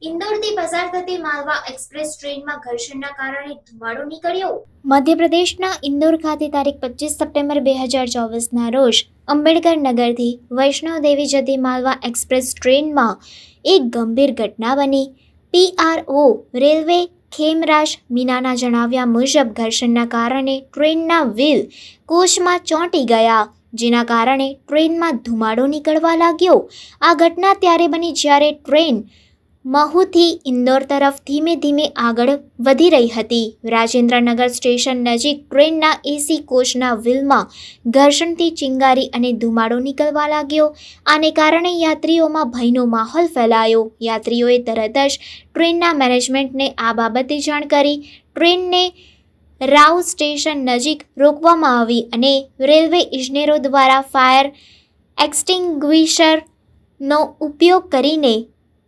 ઇન્દોરથી પસાર થતી માલવા એક્સપ્રેસ ટ્રેનમાં ઘર્ષણના કારણે ધુમાડો નીકળ્યો. મધ્યપ્રદેશના ઇન્દોર ખાતે તારીખ 25 સપ્ટેમ્બર 2024ના રોજ અંબેડકર નગરથી વૈષ્ણોદેવી જતી માલવા એક્સપ્રેસ ટ્રેનમાં એક ગંભીર ઘટના બની. PRO રેલવે ખેમરાજ મીનાના જણાવ્યા મુજબ ઘર્ષણના કારણે ટ્રેનના વ્હીલ કોચમાં ચોંટી ગયા, જેના કારણે ટ્રેનમાં ધુમાડો નીકળવા લાગ્યો. આ ઘટના ત્યારે બની જ્યારે ટ્રેન મહુથી ઇન્દોર તરફ ધીમે ધીમે આગળ વધી રહી હતી. રાજેન્દ્રનગર સ્ટેશન નજીક ટ્રેનના AC કોચના વ્હીલમાં ઘર્ષણથી ચિંગારી અને ધુમાડો નીકળવા લાગ્યો. આને કારણે યાત્રીઓમાં ભયનો માહોલ ફેલાયો. યાત્રીઓએ તરત જ ટ્રેનના મેનેજમેન્ટને આ બાબતે જાણ કરી. ટ્રેનને રાવ સ્ટેશન નજીક રોકવામાં આવી અને રેલવે ઇજનેરો દ્વારા ફાયર એક્સટિંગ્વિશરનો ઉપયોગ કરીને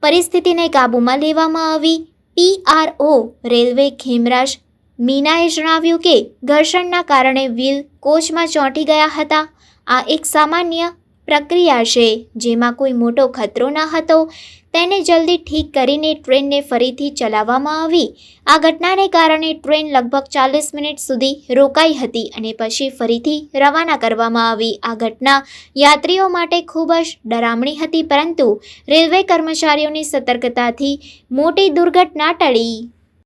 પરિસ્થિતિને કાબૂમાં લેવામાં આવી. PRO રેલવે ખેમરાજ મીનાએ જણાવ્યું કે ઘર્ષણના કારણે વ્હીલ કોચમાં ચોંટી ગયા હતા. આ એક સામાન્ય પ્રક્રિયા છે, જેમાં કોઈ મોટો ખતરો ન હતો. તેને જલ્દી ઠીક કરીને ટ્રેનને ફરીથી ચલાવવામાં આવી. આ ઘટનાને કારણે ટ્રેન લગભગ 40 મિનિટ સુધી રોકાઈ હતી અને પછી ફરીથી રવાના કરવામાં આવી. આ ઘટના યાત્રીઓ માટે ખૂબ જ ડરામણી હતી, પરંતુ રેલવે કર્મચારીઓની સતર્કતાથી મોટી દુર્ઘટના ટળી.